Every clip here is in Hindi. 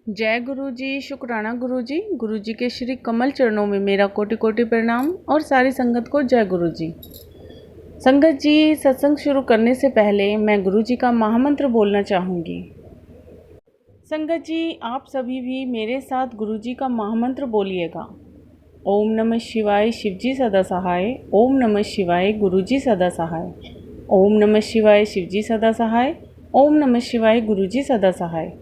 जय गुरु जी, शुक्राना गुरु जी। गुरु जी के श्री कमल चरणों में मेरा कोटि कोटि प्रणाम और सारी संगत को जय गुरु जी। संगत जी, सत्संग शुरू करने से पहले मैं गुरु जी का महामंत्र बोलना चाहूँगी। संगत जी, आप सभी भी मेरे साथ गुरु जी का महामंत्र बोलिएगा। ओम नमः शिवाय, शिव जी सदा सहाय। ओम नमः शिवाय, गुरु जी सदा सहाय। ओम नमः शिवाय, शिव जी सदा सहाय। ओम नमः शिवाय, गुरु जी सदा सहाय।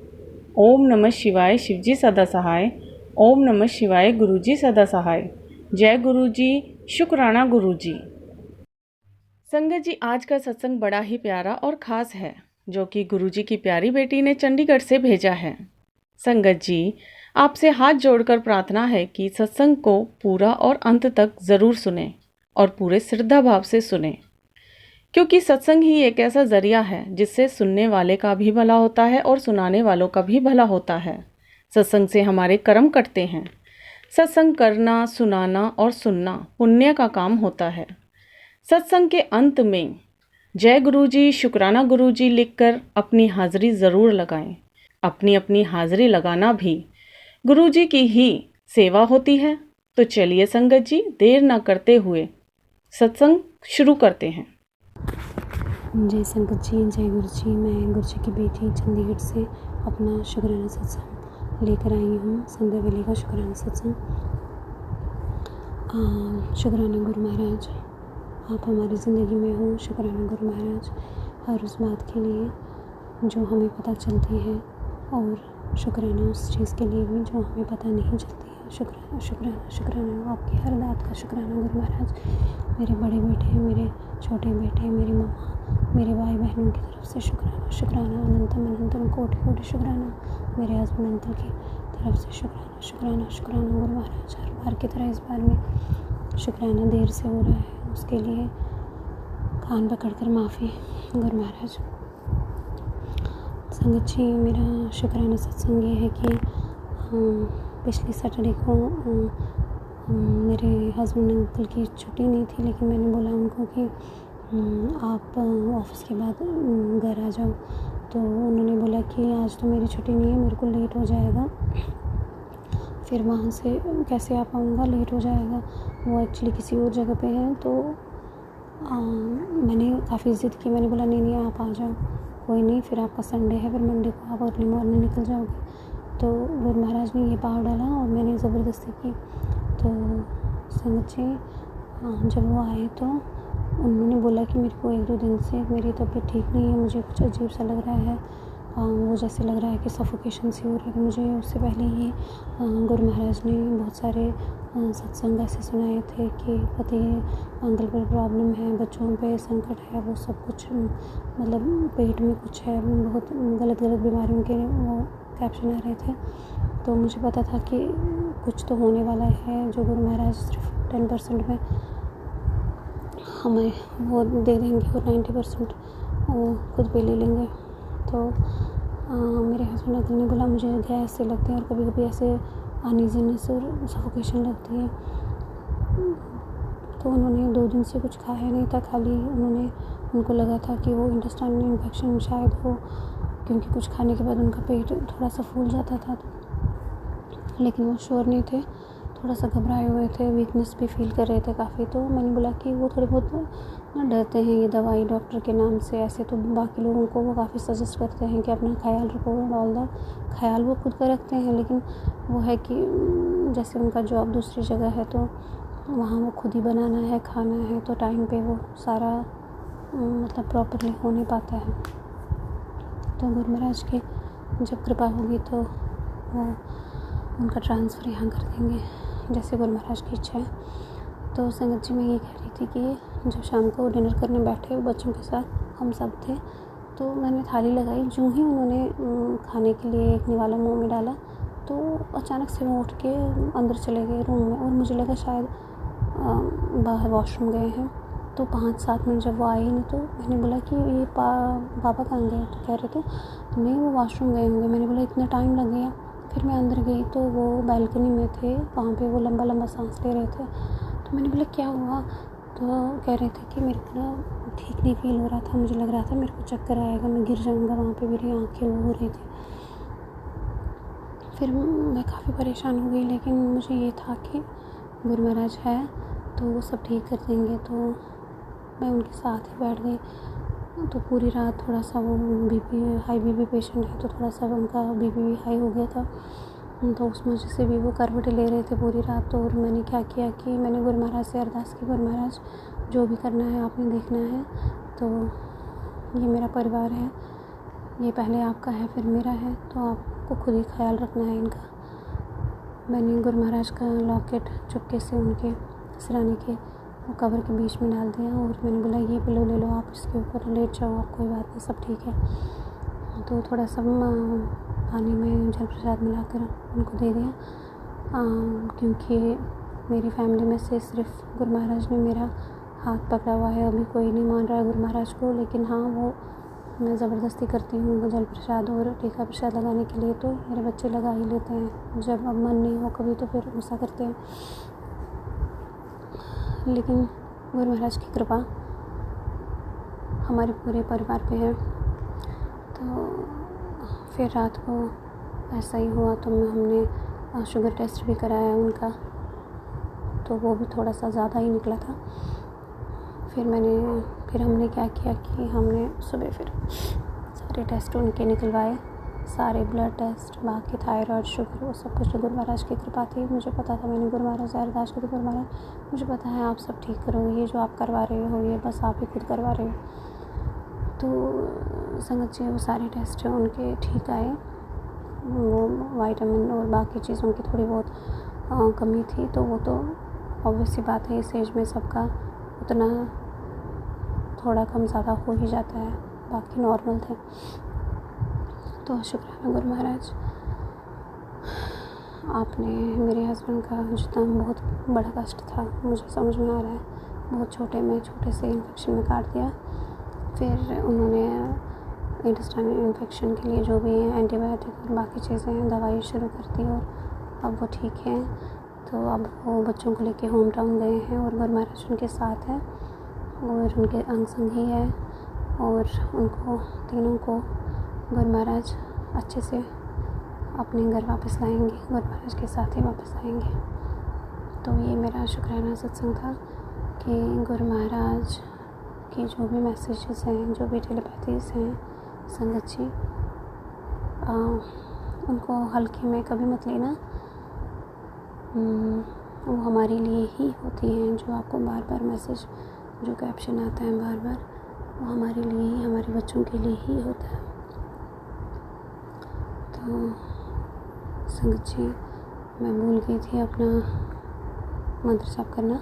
ओम नमः शिवाय, शिव जी सदा सहाय। ओम नमः शिवाय, गुरु जी सदा सहाय। जय गुरु जी, शुक्राना गुरु जी। संगत जी, आज का सत्संग बड़ा ही प्यारा और ख़ास है, जो कि गुरु जी की प्यारी बेटी ने चंडीगढ़ से भेजा है। संगत जी, आपसे हाथ जोड़कर प्रार्थना है कि सत्संग को पूरा और अंत तक ज़रूर सुने और पूरे श्रद्धा भाव से सुने, क्योंकि सत्संग ही एक ऐसा ज़रिया है जिससे सुनने वाले का भी भला होता है और सुनाने वालों का भी भला होता है। सत्संग से हमारे कर्म कटते हैं। सत्संग करना, सुनाना और सुनना पुण्य का काम होता है। सत्संग के अंत में जय गुरु जी, शुक्राना गुरु जी लिखकर अपनी हाज़िरी ज़रूर लगाएं। अपनी अपनी हाज़िरी लगाना भी गुरु जी की ही सेवा होती है। तो चलिए संगत जी, देर न करते हुए सत्संग शुरू करते हैं। जय संगत जी, जय गुरु जी। मैं गुरु जी की बेटी चंडीगढ़ से अपना शुक्राना सत्संग लेकर आई हूँ। संध्या वेले का शुक्राना सत्संग। शुक्राना गुरु महाराज, आप हमारी ज़िंदगी में हो। शुक्राना गुरु महाराज हर उस बात के लिए जो हमें पता चलती है, और शुक्राना उस चीज़ के लिए भी जो हमें पता नहीं चलती है। शुक्राना शुक्राना शुक्राना आपकी हर बात का शुक्राना गुरु महाराज। मेरे बड़े बेटे, मेरे छोटे बेटे, मेरी मम्मा, मेरे भाई बहनों की तरफ से शुक्राना शुक्राना अनंतम अनंतम कोटि कोटि शुक्राना। मेरे हस्बैंड अंकल की तरफ से शुक्राना शुक्राना शुक्राना गुरु महाराज। हर बार की तरह इस बार में शुक्राना देर से हो रहा है, उसके लिए कान पकड़ कर माफ़ी गुरु महाराज। संगत जी, मेरा शुक्राना सत्संग ये है कि पिछली सैटरडे को मेरे हस्बैंड अंकल की छुट्टी नहीं थी, लेकिन मैंने बोला उनको कि आप ऑफिस के बाद घर आ जाओ। तो उन्होंने बोला कि आज तो मेरी छुट्टी नहीं है, मेरे को लेट हो जाएगा, फिर वहाँ से कैसे आ पाऊँगा, लेट हो जाएगा। वो एक्चुअली किसी और जगह पे है। तो मैंने काफ़ी ज़िद की। मैंने बोला नहीं आप आ जाओ, कोई नहीं, फिर आपका संडे है, फिर मंडे को आप अर्ली मॉर्निंग निकल जाओगे। तो गुरु महाराज ने ये पाव डाला और मैंने ज़बरदस्ती की। तो संगत जी, जब वो आए तो उन्होंने बोला कि मेरे को 1-2 दिन से मेरी तबीयत ठीक नहीं है, मुझे कुछ अजीब सा लग रहा है। वो जैसे लग रहा है कि सफोकेशन सी हो रही है। मुझे उससे पहले ही गुरु महाराज ने बहुत सारे सत्संग ऐसे सुनाए थे कि पति अंकल पर प्रॉब्लम है, बच्चों पे संकट है, वो सब कुछ मतलब पेट में कुछ है, बहुत गलत बीमारियों के वो कैप्शन आ रहे थे। तो मुझे पता था कि कुछ तो होने वाला है, जो गुरु महाराज सिर्फ 10% में हमें वो दे देंगे और 90% वो खुद पे ले लेंगे। तो मेरे हस्बैंड अंकल ने बोला मुझे गैस से लगते हैं और कभी कभी ऐसे अनईजीनेस और सफोकेशन लगती है। तो उन्होंने 2 दिन से कुछ खाया नहीं था, खाली उनको लगा था कि वो इंटेस्टाइन में इन्फेक्शन शायद हो, क्योंकि कुछ खाने के बाद उनका पेट थोड़ा सा फूल जाता था। लेकिन वो श्योर नहीं थे, थोड़ा सा घबराए हुए थे, वीकनेस भी फील कर रहे थे काफ़ी। तो मैंने बोला कि वो थोड़े बहुत ना डरते हैं ये दवाई डॉक्टर के नाम से। ऐसे तो बाकी लोगों को वो काफ़ी सजेस्ट करते हैं कि अपना ख्याल रखो, ऑल द ख्याल वो खुद का रखते हैं, लेकिन वो है कि जैसे उनका जॉब दूसरी जगह है, तो वहाँ वो खुद ही बनाना है, खाना है, तो टाइम पे वो सारा मतलब प्रॉपरली हो नहीं पाता है। तो गुरु महाराज की जब कृपा होगी तो वो उनका ट्रांसफ़र यहाँ कर देंगे, जैसे गुरु महाराज की इच्छा है। तो संगत जी, मैं ये कह रही थी कि जब शाम को डिनर करने बैठे बच्चों के साथ, हम सब थे, तो मैंने थाली लगाई। जो ही उन्होंने खाने के लिए एक निवाला मुँह में डाला, तो अचानक से वो उठ के अंदर चले गए रूम में, और मुझे लगा शायद बाहर वॉशरूम गए हैं। तो 5-7 मिनट जब वो आए नहीं, तो मैंने बोला कि ये पापा कहाँ गए? तो कह रहे थे नहीं, वो वॉशरूम गए होंगे। मैंने बोला इतना टाइम लग गया। फिर मैं अंदर गई तो वो बालकनी में थे, वहाँ पे वो लंबा लंबा सांस ले रहे थे। तो मैंने बोला क्या हुआ? तो कह रहे थे कि मेरे को ना ठीक नहीं फील हो रहा था, मुझे लग रहा था मेरे को चक्कर आएगा, मैं गिर जाऊँगा, वहाँ पे मेरी आँखें वो हो रही थी। फिर मैं काफ़ी परेशान हो गई, लेकिन मुझे ये था कि गुरु महाराज है तो वो सब ठीक कर देंगे। तो मैं उनके साथ ही बैठ गई। तो पूरी रात थोड़ा सा वो हाई बीपी पेशेंट है, तो थोड़ा सा उनका बीपी भी हाई हो गया था। तो उस वजह से भी वो करवटें ले रहे थे पूरी रात। तो और मैंने क्या किया कि मैंने गुरु महाराज से अरदास की, गुरु महाराज जो भी करना है आपने देखना है। तो ये मेरा परिवार है, ये पहले आपका है फिर मेरा है, तो आपको खुद ही ख्याल रखना है इनका। मैंने गुरु महाराज का लॉकेट चुपके से उनके सिराने के कवर के बीच में डाल दिया और मैंने बोला ये पिलो ले लो, आप इसके ऊपर लेट जाओ, आप कोई बात नहीं, सब ठीक है। तो थोड़ा सा पानी में जल प्रसाद मिलाकर उनको दे दिया, क्योंकि मेरी फैमिली में से सिर्फ गुरु महाराज ने मेरा हाथ पकड़ा हुआ है। अभी कोई नहीं मान रहा है गुरु महाराज को, लेकिन हाँ वो मैं ज़बरदस्ती करती हूँ जल प्रसाद और टीका प्रसाद लगाने के लिए, तो मेरे बच्चे लगा ही लेते हैं। जब अब मन नहीं हो कभी तो फिर गुस्सा करते हैं। लेकिन गुरु महाराज की कृपा हमारे पूरे परिवार पे है। तो फिर रात को ऐसा ही हुआ, तो हमने शुगर टेस्ट भी कराया उनका, तो वो भी थोड़ा सा ज़्यादा ही निकला था। फिर हमने क्या किया कि हमने सुबह फिर सारे टेस्ट उनके निकलवाए, सारे ब्लड टेस्ट, बाकी थायराइड, शुगर, वो सब कुछ। गुरु महाराज की कृपा थी, मुझे पता था, मैंने गुरु महाराज से अरदास की, गुरु महाराज मुझे पता है आप सब ठीक करोगे, ये जो आप करवा रहे हो ये बस आप ही खुद करवा रहे हो। तो संगत जी वो सारे टेस्ट उनके ठीक आए। वो विटामिन और बाकी चीज़ों की थोड़ी बहुत कमी थी, तो वो तो ऑब्वियस सी बात है, इस एज में सबका उतना थोड़ा कम ज़्यादा हो ही जाता है, बाकी नॉर्मल थे। तो शुक्राना गुरु महाराज, आपने मेरे हस्बैंड का जितना बहुत बड़ा कष्ट था मुझे समझ में आ रहा है, बहुत छोटे से इन्फेक्शन में काट दिया। फिर उन्होंने इंटेस्टाइनल इन्फेक्शन के लिए जो भी एंटीबायोटिक और बाकी चीज़ें हैं दवाई शुरू कर दी और अब वो ठीक हैं। तो अब वो बच्चों को लेके होम टाउन गए हैं और गुरु महाराज उनके साथ है और उनके अंग संग ही है, और उनको तीनों को गुरु महाराज अच्छे से अपने घर वापस लाएंगे, गुरु महाराज के साथ ही वापस आएंगे। तो ये मेरा शुक्राना सत्संग था कि गुरु महाराज की जो भी मैसेजेस हैं, जो भी टेलीपैथीज़ हैं, संगत जी उनको हल्के में कभी मत लेना। वो हमारे लिए ही होती हैं, जो आपको बार बार मैसेज जो कैप्शन आता है बार बार, वो हमारे लिए ही, हमारे बच्चों के लिए ही होता है। तो संगत जी मैं भूल गई थी अपना मंत्र जाप करना,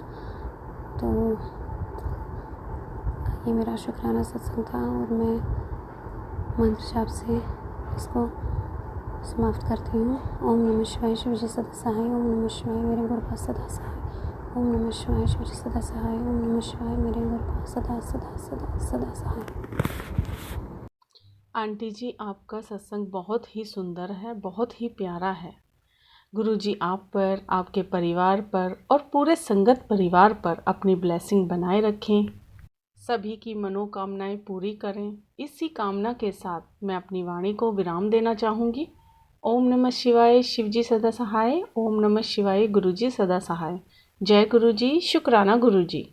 तो ये मेरा शुक्राना सत्संग था और मैं मंत्र जाप से इसको समाप्त करती हूँ। ओम नमः शिवाय, शिव जी सदा सहाय। ओम नमः शिवाय, मेरे गुरु पास सदा सहाय। ओम नमः शिवाय, शिव जी सदा सहाय। ओम नमः शिवाय, मेरे गुरु पास सदा सदा सदा सदा सहाय। आंटी जी आपका सत्संग बहुत ही सुंदर है, बहुत ही प्यारा है। गुरुजी आप पर, आपके परिवार पर और पूरे संगत परिवार पर अपनी ब्लेसिंग बनाए रखें, सभी की मनोकामनाएं पूरी करें। इसी कामना के साथ मैं अपनी वाणी को विराम देना चाहूँगी। ओम नमः शिवाय, शिव जी सदा सहाय। ओम नमः शिवाय, गुरुजी सदा सहाय। जय गुरुजी, शुक्राना गुरुजी।